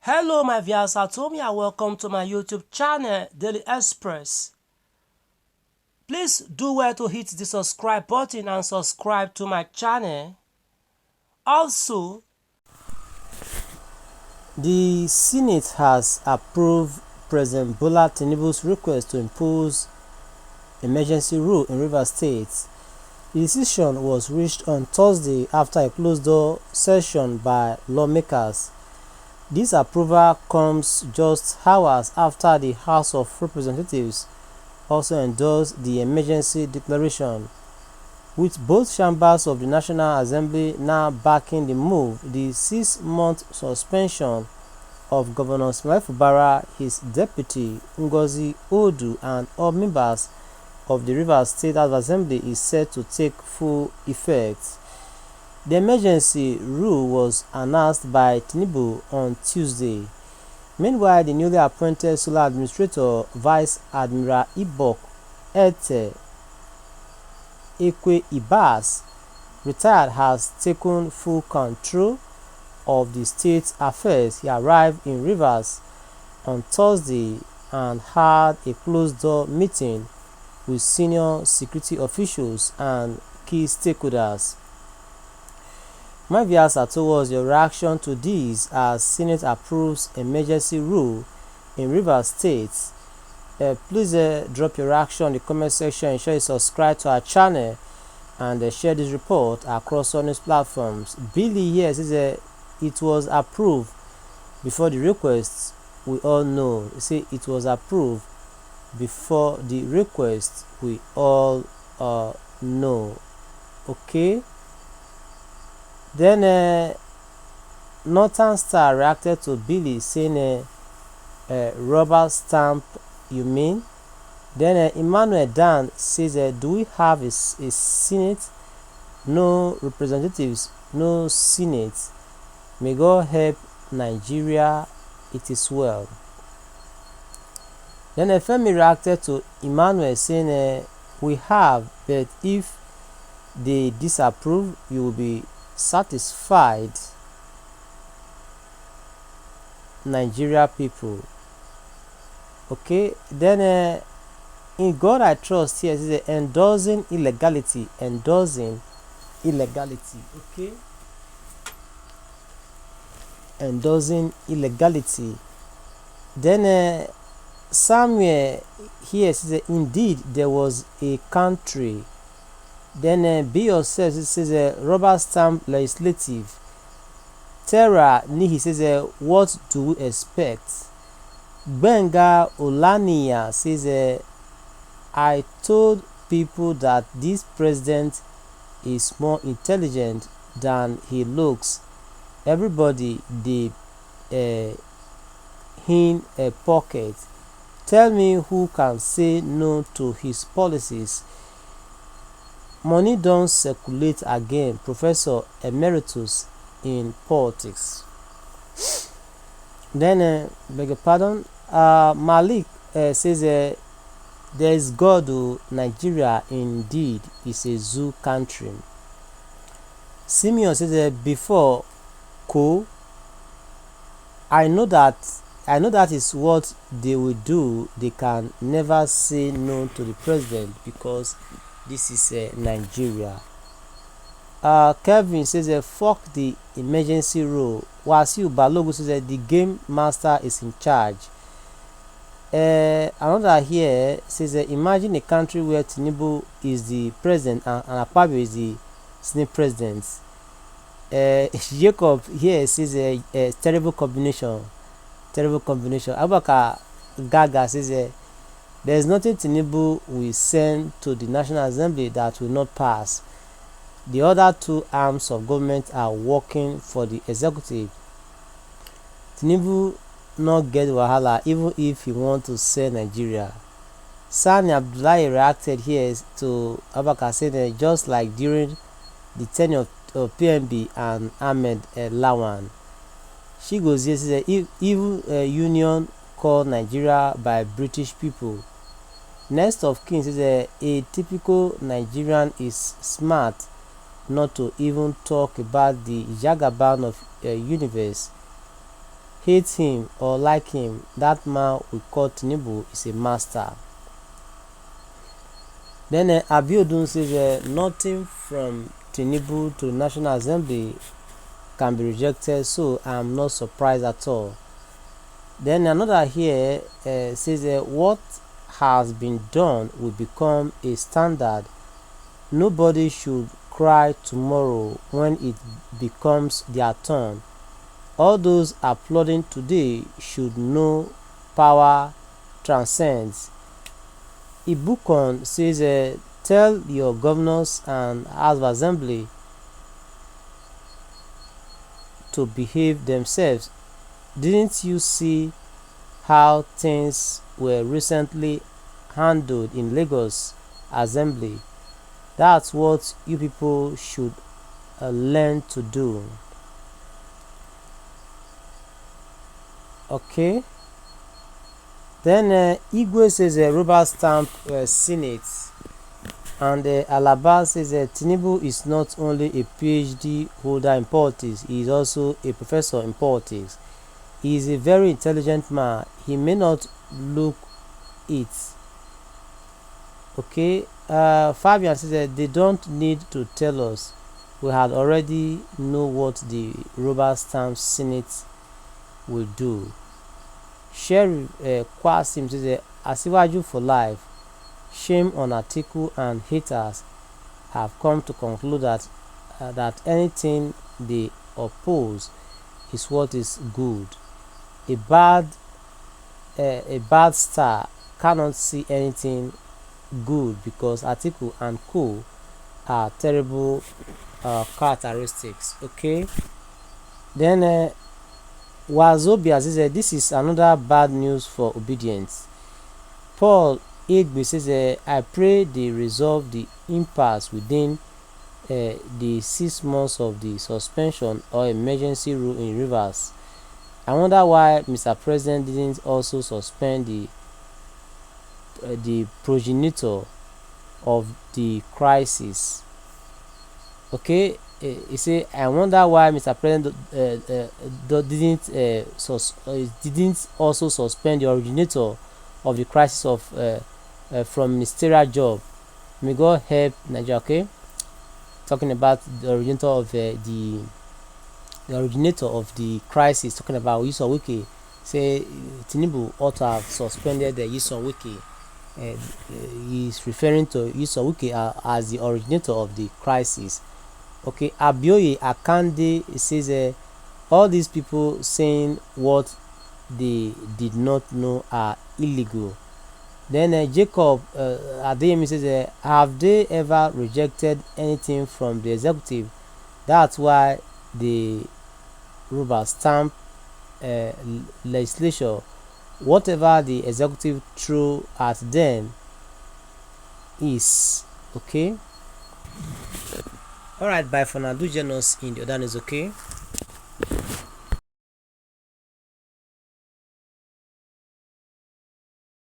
Hello my viewers at home and welcome to my YouTube channel Daily Express. Please do well to hit the subscribe button and subscribe to my channel. Also, the Senate has approved President Bola Tinubu's request to impose emergency rule in Rivers State. The decision was reached on Thursday after a closed-door session by lawmakers. This approval comes just hours after the House of Representatives also endorsed the emergency declaration. With both chambers of the National Assembly now backing the move, the 6-month suspension of Governor Ismail Fubara, his deputy Ngozi Odu, and all members of the Rivers State House of Assembly is set to take full effect. The emergency rule was announced by Tinubu on Tuesday. Meanwhile, the newly appointed Solar Administrator, Vice Admiral Ibok Ete Ekwe Ibas, retired, has taken full control of the state's affairs. He arrived in Rivers on Thursday and had a closed-door meeting with senior security officials and key stakeholders. My viewers, what was your reaction to this as Senate approves emergency rule in Rivers State? Please drop your reaction in the comment section. Ensure you subscribe to our channel and share this report across all news platforms. Billy here says it was approved before the request. We all know. You see, it was approved before the request. We all know. Okay. Then Northern Star reacted to Billy saying rubber stamp, you mean? Then Emmanuel Dan says, do we have a Senate? No representatives, no Senate. May God help Nigeria, it is well. Then Femi reacted to Emmanuel saying, we have, but if they disapprove, you will be satisfied. Nigeria people. Okay, then in God I trust here is endorsing illegality. Okay, endorsing illegality. Then somewhere here says indeed there was a country. Then be yourself, it says rubber stamp legislative. Terra Nihi says what do we expect? Benga Olania says I told people that this president is more intelligent than he looks. Everybody they in a pocket. Tell me who can say no to his policies. Money don't circulate again. Professor Emeritus in politics. Then beg your pardon, Malik says there is God. Nigeria indeed is a zoo country. Simeon says before I know that is what they will do. They can never say no to the president because this is Nigeria. Kevin says fuck the emergency rule. Wasiu Balogu says the game master is in charge. Another here says imagine a country where Tinubu is the president and Akpabio is the Senate president. Jacob here says a terrible combination. Abubakar Gaga says there is nothing Tinubu will send to the National Assembly that will not pass. The other two arms of government are working for the executive. Tinubu not get wahala even if he want to sell Nigeria. Sani Abdullahi reacted here to Abubakar saying just like during the tenure of PNB and Ahmed Lawan. She goes here says even union called Nigeria by British people. Next of kin says a typical Nigerian is smart not to even talk about the Jagaban of universe. hate him or like him, that man we call Tinubu is a master. Then Abiodun says nothing from Tinubu to the National Assembly can be rejected, so I'm not surprised at all. Then another here says what has been done will become a standard. Nobody should cry tomorrow when it becomes their turn. All those applauding today should know power transcends. Ibukon says tell your governors and House of Assembly to behave themselves. Didn't you see how things were recently handled in Lagos Assembly? That's what you people should learn to do. Okay. Then Igwe says rubber stamp Senate. And Alaba says Tinubu is not only a PhD holder in politics, he is also a professor in politics. He is a very intelligent man. He may not look it. Okay. Fabian says they don't need to tell us. We had already know what the rubber stamp Senate will do. Sheriff Kwasim says Asiwaju for life. Shame on Atiku and haters have come to conclude that anything they oppose is what is good. A bad star cannot see anything good because Atiku and co are terrible characteristics. Okay. Then Wazobia says this is another bad news for obedience. Paul Egbe says I pray they resolve the impasse within the 6 months of the suspension or emergency rule in Rivers. I wonder why Mr. President didn't also suspend the progenitor of the crisis. Okay. He say I wonder why Mr. President didn't also suspend the originator of the crisis of from ministerial job. May God help Nigeria. Okay, talking about the originator of the originator of the crisis, talking about Nyesom Wike. Say Tinubu ought to have suspended the Nyesom Wike. He's referring to Nyesom Wike as the originator of the crisis. Okay, Abioye Akande says all these people saying what they did not know are illegal. Then Jacob Adeyemi says have they ever rejected anything from the executive? That's why the rubber stamp legislation. Whatever the executive threw at them is okay. Alright, bye for now. Do join us in the other news, okay?